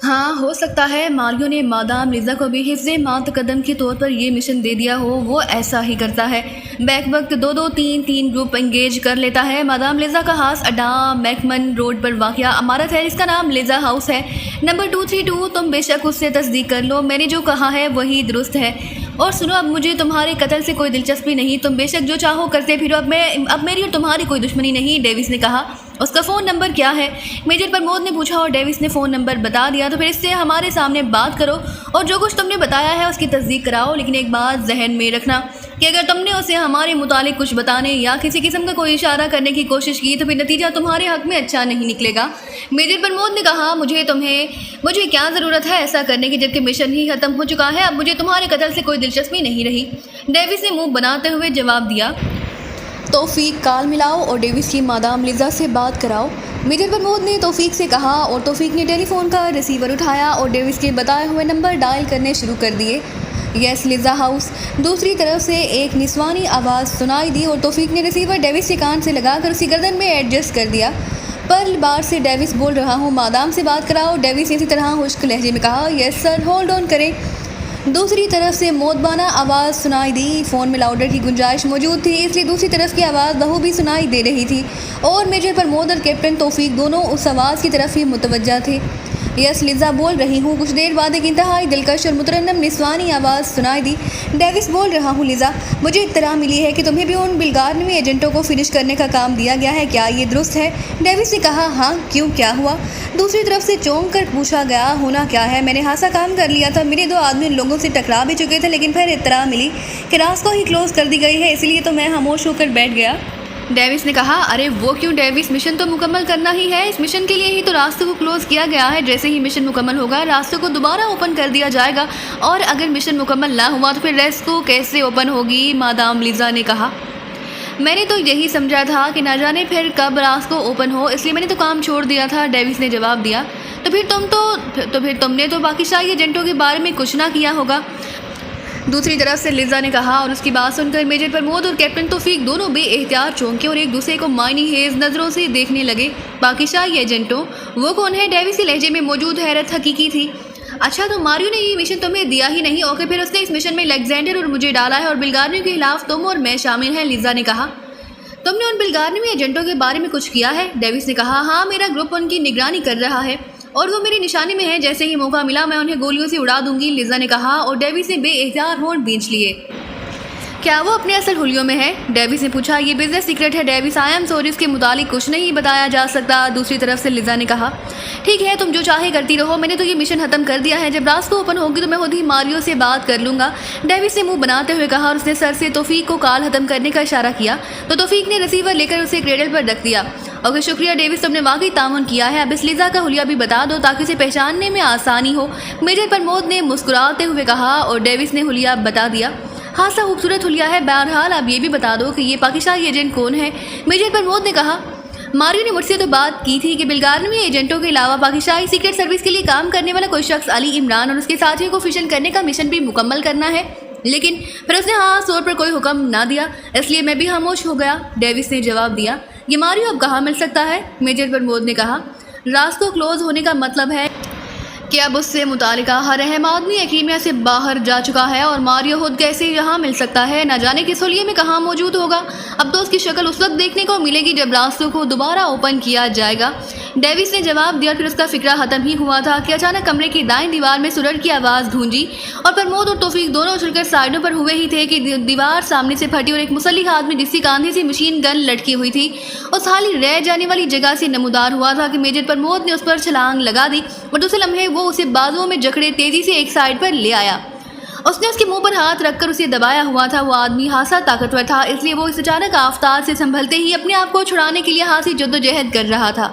ہاں ہو سکتا ہے ماریو نے مادام لیزا کو بھی حفظ مات قدم کے طور پر یہ مشن دے دیا ہو، وہ ایسا ہی کرتا ہے، بیک وقت دو تین گروپ انگیج کر لیتا ہے۔ مادام لیزا کا خاص اڈا میکمن روڈ پر واقع عمارت ہے، اس کا نام لیزا ہاؤس ہے، نمبر 232۔ تم بے شک اس سے تصدیق کر لو، میں نے جو کہا ہے وہی درست ہے۔ اور سنو، اب مجھے تمہارے قتل سے کوئی دلچسپی نہیں، تم بے شک جو چاہو کرتے پھرو، اب میری اور تمہاری کوئی دشمنی نہیں۔ ڈیوس نے کہا، اس کا فون نمبر کیا ہے؟ میجر پرمود نے پوچھا اور ڈیوس نے فون نمبر بتا دیا۔ تو پھر اس سے ہمارے سامنے بات کرو اور جو کچھ تم نے بتایا ہے اس کی تصدیق کراؤ، لیکن ایک بات ذہن میں رکھنا کہ اگر تم نے اسے ہمارے متعلق کچھ بتانے یا کسی قسم کا کوئی اشارہ کرنے کی کوشش کی تو پھر نتیجہ تمہارے حق میں اچھا نہیں نکلے گا۔ میجر پرمود نے کہا، مجھے کیا ضرورت ہے ایسا کرنے کی جبکہ مشن ہی ختم ہو چکا ہے، اب مجھے تمہارے قتل سے کوئی دلچسپی نہیں رہی۔ ڈیوس نے منہ بناتے ہوئے جواب دیا، توفیق کال ملاؤ اور ڈیوس کی مادام لیزا سے بات کراؤ۔ میجر پرمود نے توفیق سے کہا اور توفیق نے ٹیلی فون کا ریسیور اٹھایا اور ڈیوس کے بتائے ہوئے نمبر ڈائل کرنے شروع کر دیے۔ یس لیزا ہاؤس، دوسری طرف سے ایک نسوانی آواز سنائی دی اور توفیق نے ریسیور ڈیوس کے کان سے لگا کر اسی گردن میں ایڈجسٹ کر دیا۔ پرل بار سے ڈیوس بول رہا ہوں، مادام سے بات کراؤ۔ ڈیوس نے اسی طرح خشک لہجے میں کہا، یس سر، ہولڈ آن کریں۔ دوسری طرف سے مودبانہ آواز سنائی دی۔ فون میں لاؤڈر کی گنجائش موجود تھی، اس لیے دوسری طرف کی آواز بہو بھی سنائی دے رہی تھی اور میجر پرمود اور کیپٹن توفیق دونوں اس آواز کی طرف ہی متوجہ تھے۔ یس لیزا بول رہی ہوں۔ کچھ دیر بعد ایک انتہائی دلکش اور مترنم نسوانی آواز سنائی دی۔ ڈیوس بول رہا ہوں لیزا، مجھے اطلاع ملی ہے کہ تمہیں بھی ان بلغارنوی ایجنٹوں کو فنش کرنے کا کام دیا گیا ہے، کیا یہ درست ہے؟ ڈیوس نے کہا، ہاں، کیوں، کیا ہوا؟ دوسری طرف سے چونک کر پوچھا گیا، ہونا کیا ہے؟ میں نے خاصا کام کر لیا تھا، میرے 2 آدمی ان لوگوں سے ٹکرا بھی چکے تھے، لیکن پھر اطلاع ملی کہ راسکو ہی کلوز کر دی گئی ہے، اس لیے تو میں خاموش ہو کر بیٹھ گیا۔ ڈیوس نے کہا، ارے وہ کیوں ڈیوس، مشن تو مکمل کرنا ہی ہے، اس مشن کے لیے ہی تو راستوں کو کلوز کیا گیا ہے۔ جیسے ہی مشن مکمل ہوگا راستوں کو دوبارہ اوپن کر دیا جائے گا، اور اگر مشن مکمل نہ ہوا تو پھر ریسکو کیسے اوپن ہوگی؟ مادام لیزا نے کہا، میں نے تو یہی سمجھا تھا کہ نہ جانے پھر کب راستوں اوپن ہو، اس لیے میں نے تو کام چھوڑ دیا تھا۔ ڈیوس نے جواب دیا، تو پھر تم نے تو باقی شاہی ایجنٹوں کے بارے میں کچھ نہ کیا ہوگا۔ دوسری طرف سے لیزا نے کہا، اور اس کی بات سن کر میجر پرمود اور کیپٹن توفیق دونوں بے احتیاط چونکے اور ایک دوسرے کو معنی خیز نظروں سے دیکھنے لگے۔ باقی شاہی ایجنٹوں، وہ کون ہے؟ ڈیوس کے لہجے میں موجود حیرت حقیقی تھی۔ اچھا، تو ماریو نے یہ مشن تمہیں دیا ہی نہیں؟ اوکے، پھر اس نے اس مشن میں الیگزینڈر اور مجھے ڈالا ہے اور بلغارنیوں کے خلاف تم اور میں شامل ہیں۔ لیزا نے کہا، تم نے ان بلغارنوی ایجنٹوں کے بارے میں کچھ کیا ہے؟ ڈیوس نے کہا، ہاں، میرا گروپ ان کی نگرانی کر رہا ہے اور وہ میری نشانی میں ہے، جیسے ہی موقع ملا میں انہیں گولیوں سے اڑا دوں گی۔ لیزا نے کہا اور ڈیوس نے بے احتیاط ہونٹ بھینچ لیے۔ کیا وہ اپنے اصل حلیوں میں ہے؟ ڈیوس نے پوچھا، یہ بزنس سیکرٹ ہے ڈیوس، آئی ایم سوری، اس کے متعلق کچھ نہیں بتایا جا سکتا۔ دوسری طرف سے لیزا نے کہا، ٹھیک ہے، تم جو چاہے کرتی رہو، میں نے تو یہ مشن ختم کر دیا ہے، جب راستوں اوپن ہوگی تو میں خود ہی ماریو سے بات کر لوں گا۔ ڈیوس نے منہ بناتے ہوئے کہا اور اس نے سر سے توفیق کو کال ختم کرنے کا اشارہ کیا تو توفیق نے ریسیور لے کر اسے کریڈل پر رکھ دیا۔ اوکے، شکریہ ڈیوس، تم نے واقعی تعاون کیا ہے، اب اس لیزا کا حلیہ بھی بتا دو تاکہ اسے پہچاننے میں آسانی ہو۔ میجر پرمود نے مسکراتے ہوئے کہا اور ڈیوس نے حلیہ بتا دیا۔ خاصا خوبصورت حلیہ ہے، بہرحال آپ یہ بھی بتا دو کہ یہ پاکستانی ایجنٹ کون ہے؟ میجر پرمود نے کہا، ماریو نے مجھ سے تو بات کی تھی کہ بلغارنوی ایجنٹوں کے علاوہ پاکستانی سیکرٹ سروس کے لیے کام کرنے والا کوئی شخص علی عمران اور اس کے ساتھیوں کو فشن کرنے کا مشن بھی مکمل کرنا ہے، لیکن پھر اس نے خاص طور پر کوئی حکم نہ دیا، اس لیے میں بھی خاموش ہو گیا۔ ڈیوس نے جواب دیا، یہ ماریو اب کہاں مل سکتا ہے؟ میجر پرمود نے کہا، راستوں کلوز ہونے کا مطلب ہے کہ اب اس سے متعلقہ ہر اہم آدمی ایکیمیا سے باہر جا چکا ہے، اور ماریو خود کیسے یہاں مل سکتا ہے؟ نہ جانے کس حلیے میں کہاں موجود ہوگا۔ اب تو اس کی شکل اس وقت دیکھنے کو ملے گی جب راستوں کو دوبارہ اوپن کیا جائے گا۔ ڈیوس نے جواب دیا، پھر اس کا فکرہ ختم ہی ہوا تھا کہ اچانک کمرے کی دائیں دیوار میں سرڑ کی آواز گونجی اور پرمود اور توفیق دونوں اچھل کر سائڈوں پر ہوئے ہی تھے کہ دیوار سامنے سے پھٹی اور ایک مسلح آدمی جس کی کاندھے سے مشین گن لٹکی ہوئی تھی اس خالی رہ جانے والی جگہ سے نمودار ہوا تھا کہ میجر پرمود نے اس پر چھلانگ لگا دی اور دوسرے لمحے وہ اسے بازوؤں میں جکڑے تیزی سے ایک سائڈ پر لے آیا۔ اس نے اس کے منہ پر ہاتھ رکھ کر اسے دبایا ہوا تھا۔ وہ آدمی خاصا طاقتور تھا، اس لیے وہ اس اچانک آفتاب سے سنبھلتے ہی اپنے آپ کو چھڑانے کے لیے خاصی جدوجہد کر رہا تھا،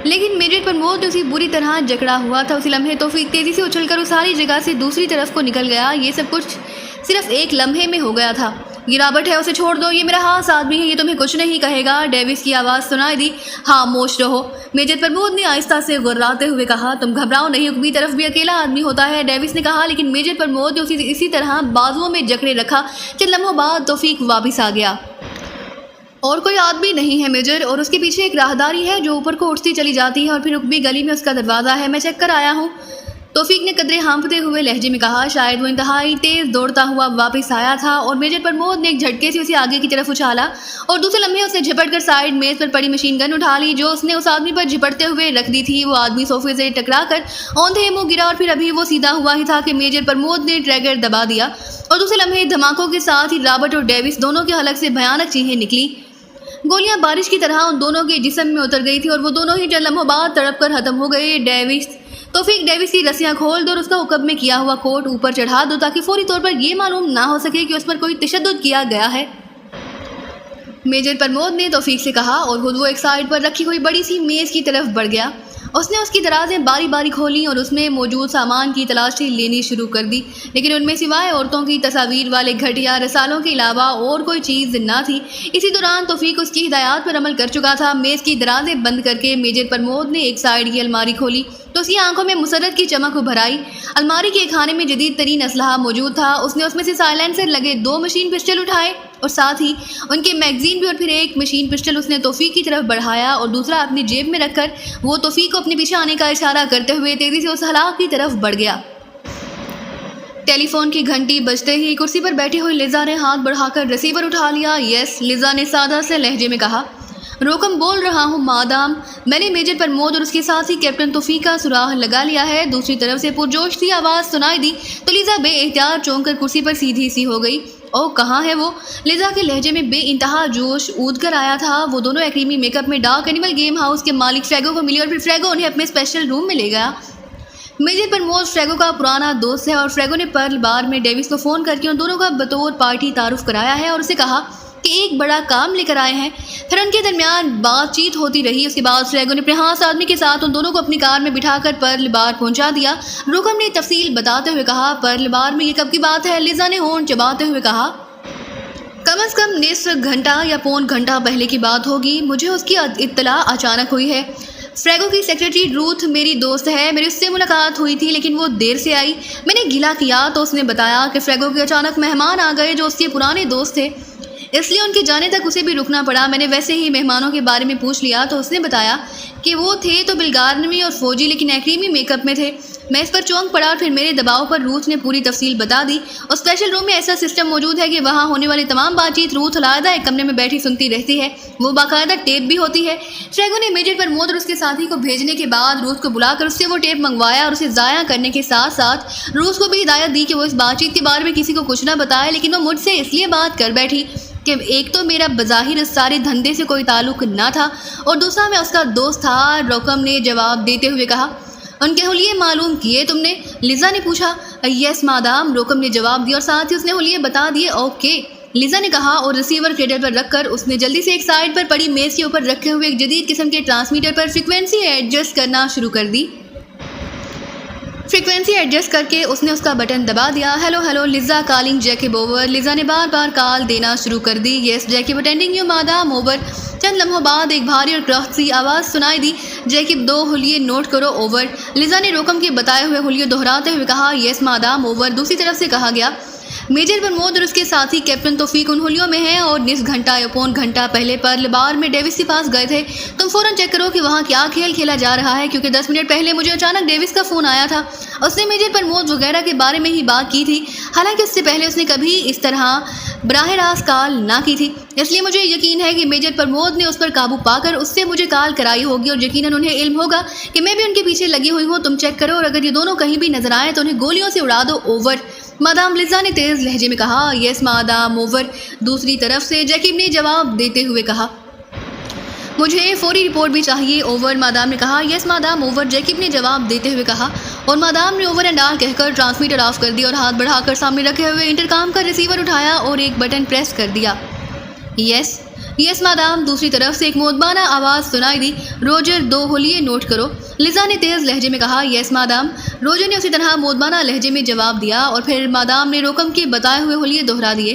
لیکن میجر پرمود اسے بری طرح جکڑا ہوا تھا۔ اسی لمحے توفیق تیزی سے اچھل کر اس ساری جگہ سے دوسری طرف کو نکل گیا۔ یہ سب کچھ صرف ایک لمحے میں ہو گیا تھا۔ یہ رابرٹ ہے، اسے چھوڑ دو، یہ میرا خاص آدمی ہے، یہ تمہیں کچھ نہیں کہے گا۔ ڈیوس کی آواز سنائی دی، خاموش رہو۔ میجر پرمود نے آہستہ سے غراتے ہوئے کہا، تم گھبراؤ نہیں، حکمی طرف بھی اکیلا آدمی ہوتا ہے۔ ڈیوس نے کہا، لیکن میجر پرمود نے اسی طرح بازوؤں میں جکڑے رکھا۔ چند لمحوں بعد توفیق واپس آ گیا اور کوئی آدمی نہیں ہے میجر، اور اس کے پیچھے ایک راہداری ہے جو اوپر کو اٹھتی چلی جاتی ہے اور پھر رکبی گلی میں اس کا دروازہ ہے، میں چیک کر آیا ہوں۔ توفیق نے قدرے ہانپتے ہوئے لہجے میں کہا۔ شاید وہ انتہائی تیز دوڑتا ہوا واپس آیا تھا اور میجر پرمود نے ایک جھٹکے سے اسے آگے کی طرف اچھالا اور دوسرے لمحے اسے جھپٹ کر سائیڈ میز پر پڑی مشین گن اٹھا لی جو اس نے اس آدمی پر جھپٹتے ہوئے رکھ دی تھی۔ وہ آدمی صوفے سے ٹکرا کر اوندھے منہ گرا اور پھر ابھی وہ سیدھا ہوا ہی تھا کہ میجر پرمود نے ٹریگر دبا دیا اور دوسرے لمحے دھماکوں کے ساتھ ہی رابرٹ اور ڈیوس دونوں کے حلق سے بھیانک چیخیں نکلی۔ گولیاں بارش کی طرح ان دونوں کے جسم میں اتر گئی تھی اور وہ دونوں ہی چند لمحوں بعد تڑپ کر ختم ہو گئے۔ توفیق ڈیوس کی رسیاں کھول دو اور اس کا حکم میں کیا ہوا کوٹ اوپر چڑھا دو تاکہ فوری طور پر یہ معلوم نہ ہو سکے کہ اس پر کوئی تشدد کیا گیا ہے، میجر پرمود نے توفیق سے کہا اور خود وہ ایک سائڈ پر رکھی ہوئی بڑی سی میز کی طرف بڑھ گیا۔ اس نے اس کی درازیں باری باری کھولیں اور اس میں موجود سامان کی تلاشی لینی شروع کر دی، لیکن ان میں سوائے عورتوں کی تصاویر والے گھٹیا رسالوں کے علاوہ اور کوئی چیز نہ تھی۔ اسی دوران توفیق اس کی ہدایات پر عمل کر چکا تھا۔ میز کی درازیں بند کر کے میجر پرمود نے ایک سائڈ کی الماری کھولی تو اس کی آنکھوں میں مسرت کی چمک ابھر آئی۔ الماری کے ایک خانے میں جدید ترین اسلحہ موجود تھا۔ اس نے اس میں سے سائلنسر لگے 2 مشین پسٹل اٹھائے اور ساتھ ہی ان کے میگزین بھی، اور پھر ایک مشین پسٹل اس نے توفیق کی طرف بڑھایا اور دوسرا اپنی جیب میں رکھ کر وہ توفیق کو اپنے پیچھے آنے کا اشارہ کرتے ہوئے تیزی سے اس ہلاک کی طرف بڑھ گیا۔ ٹیلی فون کی گھنٹی بجتے ہی کرسی پر بیٹھی ہوئی لیزا نے ہاتھ بڑھا کر ریسیور اٹھا لیا۔ یس، لیزا نے سادہ سے لہجے میں کہا۔ روکم بول رہا ہوں مادام، میں نے میجر پرمود اور اس کے ساتھ ہی کیپٹن توفیق کا سراغ لگا لیا ہے۔ دوسری طرف سے پرجوش سی آواز سنائی دی تو لیزا بے احتیاط چونک کر کرسی پر سیدھی سی ہو گئی۔ او کہاں ہے وہ؟ لیزا کے لہجے میں بے انتہا جوش اود کر آیا تھا۔ وہ دونوں ایکریمی میک اپ میں ڈارک اینیمل گیم ہاؤس کے مالک فریگو کو ملی اور پھر فریگو انہیں اپنے اسپیشل روم میں لے گیا۔ میجر پرمود فریگو کا پرانا دوست ہے اور فریگو نے پرل بار میں ڈیوس کو فون کر کے ان دونوں کا بطور پارٹی تعارف کرایا ہے اور اسے کہا کہ ایک بڑا کام لے کر آئے ہیں۔ پھر ان کے درمیان بات چیت ہوتی رہی۔ اس کے بعد فریگو نے اپنے خاص آدمی کے ساتھ ان دونوں کو اپنی کار میں بٹھا کر پرل بار پہنچا دیا۔ روکم نے تفصیل بتاتے ہوئے کہا۔ پرل بار میں یہ کب کی بات ہے؟ لیزا نے ہونٹ چباتے ہوئے کہا۔ کم از کم نصف گھنٹہ یا پون گھنٹہ پہلے کی بات ہوگی۔ مجھے اس کی اطلاع اچانک ہوئی ہے۔ فریگو کی سیکرٹری روتھ میری دوست ہے، میری اس سے ملاقات ہوئی تھی لیکن وہ دیر سے آئی۔ میں نے گلا کیا تو اس نے بتایا کہ فریگو کے اچانک مہمان آ گئے جو اس کے پرانے دوست تھے، اس لیے ان کے جانے تک اسے بھی رکنا پڑا۔ میں نے ویسے ہی مہمانوں کے بارے میں پوچھ لیا تو اس نے بتایا کہ وہ تھے تو بلغارنوی اور فوجی لیکن ایکریمی میک اپ میں تھے۔ میں اس پر چونک پڑا اور پھر میرے دباؤ پر روتھ نے پوری تفصیل بتا دی۔ اور اسپیشل روم میں ایسا سسٹم موجود ہے کہ وہاں ہونے والی تمام بات چیت روتھ علیحدہ ایک کمرے میں بیٹھی سنتی رہتی ہے، وہ باقاعدہ ٹیپ بھی ہوتی ہے۔ فریگو نے میجر پرمود اور اس کے ساتھی کو بھیجنے کے بعد روتھ کو بلا کر اس سے وہ ٹیپ منگوایا اور اسے ضائع کرنے کے ساتھ ساتھ روتھ کو بھی ہدایت دی کہ وہ اس بات چیت کے بارے میں کسی کو کچھ نہ بتائے، لیکن وہ مجھ سے اس لیے بات کر بیٹھی کہ ایک تو میرا بظاہر اس سارے دھندے سے کوئی تعلق نہ تھا اور دوسرا میں اس کا دوست تھا۔ روکم نے جواب دیتے ہوئے کہا۔ ان کے حلیے معلوم کیے تم نے؟ لیزا نے پوچھا۔ یس مادام، روکم نے جواب دیا اور ساتھ ہی اس نے حلیے بتا دیے۔ اوکے، لیزا نے کہا اور ریسیور کریڈر پر رکھ کر اس نے جلدی سے ایک سائڈ پر پڑی میز کے اوپر رکھے ہوئے ایک جدید قسم کے ٹرانسمیٹر پر فریکوینسی ایڈجسٹ کرنا شروع کر دی۔ فریکوینسی ایڈجسٹ کر کے اس نے اس کا بٹن دبا دیا۔ Hello hello Lisa calling Jacob over. Lisa نے بار بار کال دینا شروع کر دی۔ Yes Jacob attending you madam over. چند لمحوں بعد ایک بھاری اور کرخت سی آواز سنائی دی۔ جیکب 2 حلیے نوٹ کرو اوور۔ لیزا نے روکم کے بتائے ہوئے حلیے دہراتے ہوئے کہا۔ یس مادام اوور۔ دوسری طرف سے کہا گیا۔ میجر پرمود اور اس کے ساتھی کیپٹن توفیق ان حلیوں میں ہیں اور نصف گھنٹہ یا پون گھنٹہ پہلے پرل بار میں ڈیوس کے پاس گئے تھے۔ تم فوراً چیک کرو کہ وہاں کیا کھیل کھیلا جا رہا ہے، کیونکہ 10 منٹ پہلے مجھے اچانک ڈیوس کا فون آیا تھا۔ اس نے میجر پرمود وغیرہ کے بارے میں ہی بات کی تھی، حالانکہ اس سے پہلے اس نے کبھی اس طرح براہ راست کال نہ کی تھی۔ اس لیے مجھے یقین ہے کہ میجر پرمود نے اس پر قابو پا کر اس سے مجھے کال کرائی ہوگی اور یقیناً انہیں علم ہوگا کہ میں بھی ان کے پیچھے لگی ہوئی ہوں۔ تم چیک کرو اور اگر یہ دونوں کہیں بھی نظر آئے تو انہیں گولیوں سے اڑا دو اوور۔ مادام لیزا نے تیز لہجے میں کہا۔ یس مادام اوور۔ دوسری طرف سے جیکب نے جواب دیتے ہوئے کہا۔ مجھے فوری رپورٹ بھی چاہیے اوور، مادام نے کہا۔ یس مادام اوور، جیکب نے جواب دیتے ہوئے کہا اور مادام نے اوور اینڈ آل کہہ کر ٹرانسمیٹر آف کر دیا اور ہاتھ بڑھا کر سامنے رکھے ہوئے انٹرکام کا ریسیور اٹھایا اور ایک بٹن پریس کر دیا۔ یس یس مادام۔ دوسری طرف سے ایک مودبانہ آواز سنائی دی۔ روجر 2 حلیے نوٹ کرو۔ لیزا نے تیز لہجے میں کہا۔ یس مادام۔ روجر نے اسی طرح مودبانہ لہجے میں جواب دیا اور پھر مادام نے روکم کے بتائے ہوئے حلیے دہرا دیے۔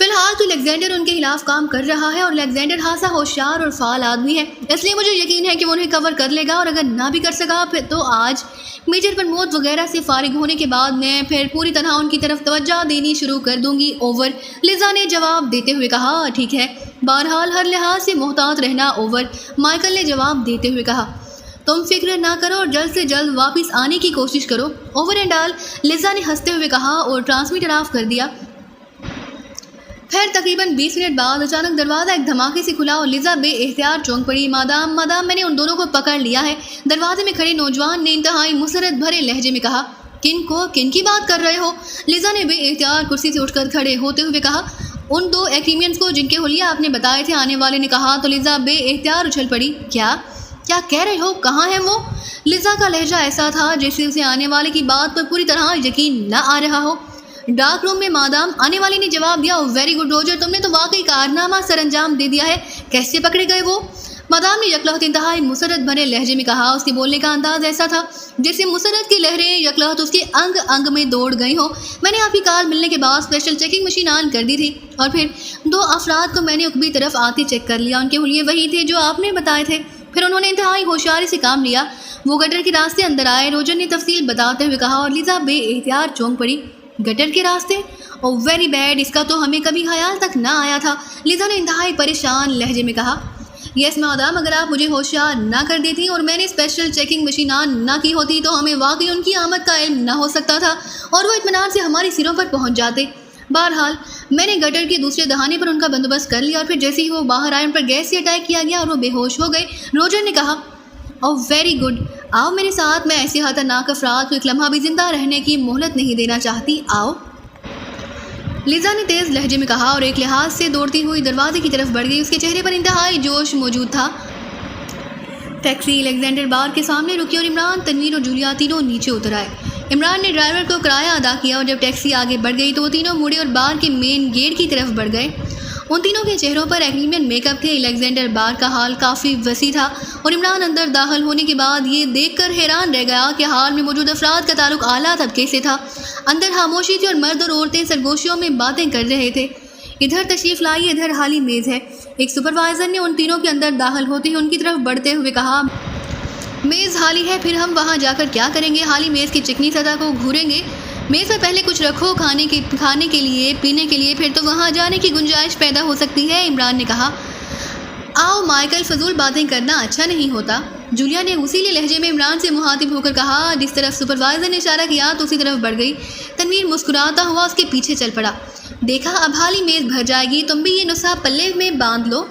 فی الحال تو الیگزینڈر ان کے خلاف کام کر رہا ہے اور الیگزینڈر خاصا ہوشیار اور فعال آدمی ہے، اس لیے مجھے یقین ہے کہ وہ انہیں کور کر لے گا، اور اگر نہ بھی کر سکا پھر تو آج میجر پرمود وغیرہ سے فارغ ہونے کے بعد میں پھر پوری طرح ان کی طرف توجہ دینی شروع کر دوں گی، اوور۔ لیزا نے جواب دیتے ہوئے کہا۔ ٹھیک ہے، بہرحال ہر لحاظ سے محتاط رہنا، اوور، مائیکل نے جواب دیتے ہوئے کہا۔ تم فکر نہ کرو اور جلد سے جلد واپس آنے کی کوشش کرو، اوور اینڈ آل، لیزا نے ہنستے ہوئے کہا اور ٹرانسمیٹر آف کر دیا۔ پھر تقریباً 20 منٹ بعد اچانک دروازہ ایک دھماکے سے کھلا اور لیزا بے اختیار چونک پڑی۔ مادام میں نے ان دونوں کو پکڑ لیا ہے، دروازے میں کھڑے نوجوان نے انتہائی مسرت بھرے لہجے میں کہا۔ کن کی بات کر رہے ہو؟ لیزا نے بے اختیار کرسی سے اٹھ کر کھڑے ہوتے ہوئے کہا۔ ان 2 ایکریمینز کو جن کے حلیہ آپ نے بتائے تھے آنے والے نے کہا تو لیزا بے اختیار اچھل پڑی۔ کیا کہہ رہے ہو؟ کہاں ہیں وہ؟ لیزا کا لہجہ ایسا تھا جیسے اسے آنے والے کی بات پر پوری طرح یقین نہ آ رہا ہو۔ ڈارک روم میں مادام، آنے والی نے جواب دیا۔ ویری گڈ روجر، تم نے تو واقعی کارنامہ سر انجام دے دیا ہے، کیسے پکڑے گئے وہ؟ مادام نے یکلہت انتہائی مسرت بھرے لہجے میں کہا۔ اس کے بولنے کا انداز ایسا تھا جیسے مسرت کی لہریں یکلہت اس کے انگ میں دوڑ گئی ہوں۔ میں نے آپ کی کار ملنے کے بعد اسپیشل چیکنگ مشین آن کر دی تھی اور پھر 2 افراد کو میں نے عقبی طرف آتے چیک کر لیا، ان کے حلیے وہی تھے جو آپ نے بتائے تھے۔ پھر انہوں نے انتہائی ہوشیاری سے کام لیا، وہ گٹر کے راستے اندر آئے، روجر نے تفصیل بتاتے ہوئے کہا، اور لیزا بے اختیار چونک پڑی۔ گٹر کے راستے؟ او ویری بیڈ، اس کا تو ہمیں کبھی خیال تک نہ آیا تھا، لیزا نے انتہائی پریشان لہجے میں کہا۔ یس مادام، اگر آپ مجھے ہوشیار نہ کر دیتی اور میں نے اسپیشل چیکنگ مشین آن نہ کی ہوتی تو ہمیں واقعی ان کی آمد کا علم نہ ہو سکتا تھا اور وہ اطمینان سے ہماری سروں پر پہنچ جاتے۔ بہرحال میں نے گٹر کے دوسرے دہانے پر ان کا بندوبست کر لیا اور پھر جیسے ہی وہ باہر آئے ان پر گیس سے اٹیک کیا گیا اور وہ بے ہوش ہو گئے، روجر نے کہا۔ او ویری گڈ، آؤ میرے ساتھ، میں ایسے خطرناک افراد کو ایک لمحہ بھی زندہ رہنے کی مہلت نہیں دینا چاہتی، آؤ، لیزا نے تیز لہجے میں کہا اور ایک لحاظ سے دوڑتی ہوئی دروازے کی طرف بڑھ گئی، اس کے چہرے پر انتہائی جوش موجود تھا۔ ٹیکسی الیگزینڈر بار کے سامنے رکی اور عمران، تنویر اور جولیا تینوں نیچے اتر آئے۔ عمران نے ڈرائیور کو کرایہ ادا کیا اور جب ٹیکسی آگے بڑھ گئی تو وہ تینوں مڑے اور بار کے مین گیٹ کی طرف بڑھ گئے۔ ان تینوں کے چہروں پر ایکریمین میک اپ تھے۔ الیگزینڈر بار کا حال کافی وسیع تھا اور عمران اندر داخل ہونے کے بعد یہ دیکھ کر حیران رہ گیا کہ حال میں موجود افراد کا تعلق اعلیٰ طبقے سے تھا۔ اندر خاموشی تھی اور مرد اور عورتیں سرگوشیوں میں باتیں کر رہے تھے۔ ادھر تشریف لائیے، ادھر حالی میز ہے، ایک سپروائزر نے ان تینوں کے اندر داخل ہوتے ہی ان کی طرف بڑھتے ہوئے کہا۔ میز حالی ہے، پھر ہم وہاں جا کر کیا کریں گے؟ حالی میز کی چکنی سطح کو گھوریں گے۔ میز پر پہلے کچھ رکھو کھانے کے لیے، پینے کے لیے، پھر تو وہاں جانے کی گنجائش پیدا ہو سکتی ہے، عمران نے کہا۔ آؤ مائیکل، فضول باتیں کرنا اچھا نہیں ہوتا، جولیا نے غصیلے لہجے میں عمران سے مخاطب ہو کر کہا۔ جس طرف سپروائزر نے اشارہ کیا تو اسی طرف بڑھ گئی۔ تنویر مسکراتا ہوا اس کے پیچھے چل پڑا۔ دیکھا، اب حالی میز بھر جائے گی، تم بھی یہ نسخہ پلے میں باندھ لو،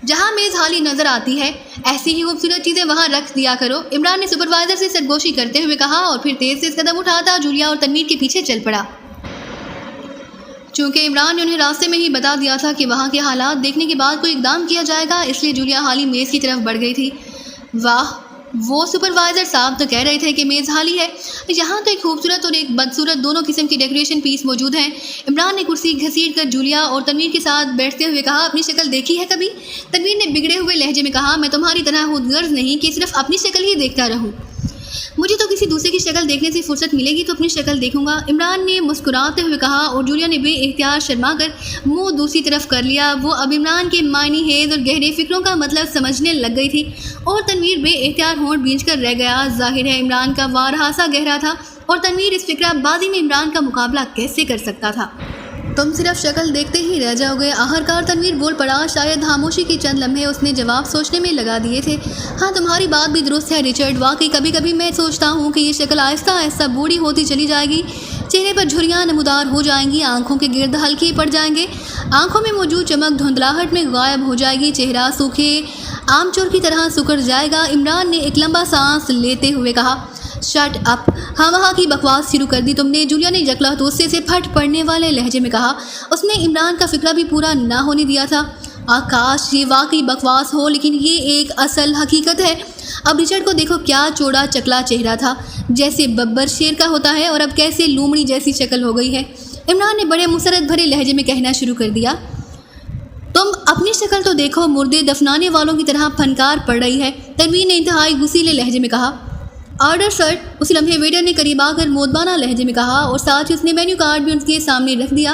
جہاں میز حالی نظر آتی ہے ایسی ہی خوبصورت چیزیں وہاں رکھ دیا کرو، عمران نے سپروائزر سے سرگوشی کرتے ہوئے کہا اور پھر تیز قدم اٹھاتا جولیا اور تنویر کے پیچھے چل پڑا۔ چونکہ عمران نے انہیں راستے میں ہی بتا دیا تھا کہ وہاں کے حالات دیکھنے کے بعد کوئی اقدام کیا جائے گا، اس لیے جولیا حالی میز کی طرف بڑھ گئی تھی۔ واہ، وہ سپروائزر صاحب تو کہہ رہے تھے کہ میز حالی ہے، یہاں تو ایک خوبصورت اور ایک بدصورت دونوں قسم کی ڈیکوریشن پیس موجود ہیں، عمران نے کرسی گھسیٹ کر جولیا اور تنویر کے ساتھ بیٹھتے ہوئے کہا۔ اپنی شکل دیکھی ہے کبھی؟ تنویر نے بگڑے ہوئے لہجے میں کہا۔ میں تمہاری طرح خود غرض نہیں کہ صرف اپنی شکل ہی دیکھتا رہوں، مجھے تو کسی دوسرے کی شکل دیکھنے سے فرصت ملے گی تو اپنی شکل دیکھوں گا، عمران نے مسکراتے ہوئے کہا اور جولیا نے بے اختیار شرما کر منہ دوسری طرف کر لیا۔ وہ اب عمران کے معنی خیز اور گہرے فکروں کا مطلب سمجھنے لگ گئی تھی اور تنویر بے اختیار ہونٹ بھینچ کر رہ گیا۔ ظاہر ہے عمران کا وار ہاسا گہرا تھا اور تنویر اس فکرہ بازی میں عمران کا مقابلہ کیسے کر سکتا تھا؟ تم صرف شکل دیکھتے ہی رہ جاؤ گے، آخرکار تنویر بول پڑا۔ شاید خاموشی کے چند لمحے اس نے جواب سوچنے میں لگا دیے تھے۔ ہاں تمہاری بات بھی درست ہے رچرڈ، واقعی کبھی کبھی میں سوچتا ہوں کہ یہ شکل آہستہ آہستہ بوڑھی ہوتی چلی جائے گی، چہرے پر جھریاں نمودار ہو جائیں گی، آنکھوں کے گرد ہلکے پڑ جائیں گے، آنکھوں میں موجود چمک دھندلاہٹ میں غائب ہو جائے گی، چہرہ سوکھے آم چور کی طرح سکڑ جائے گا، عمران نے ایک لمبا سانس لیتے ہوئے کہا۔ شٹ اپ، ہاں وہاں کی بکواس شروع کر دی تم نے، جولیا نے یکلہت غصے سے پھٹ پڑنے والے لہجے میں کہا۔ اس نے عمران کا فکرہ بھی پورا نہ ہونے دیا تھا۔ آکاش، یہ واقعی بکواس ہو لیکن یہ ایک اصل حقیقت ہے۔ اب رچرڈ کو دیکھو، کیا چوڑا چکلا چہرہ تھا جیسے ببر شیر کا ہوتا ہے اور اب کیسے لومڑی جیسی شکل ہو گئی ہے، عمران نے بڑے مسرت بھرے لہجے میں کہنا شروع کر دیا۔ تم اپنی شکل تو دیکھو، مردے دفنانے والوں کی طرح پھنکار پڑ رہی ہے، تنویر نے انتہائی غصیلے لہجے میں کہا۔ آرڈر سر، اسی لمحے ویٹر نے قریب آ کر مودبانہ لہجے میں کہا اور ساتھ ہی اس نے مینیو کارڈ بھی ان کے سامنے رکھ دیا۔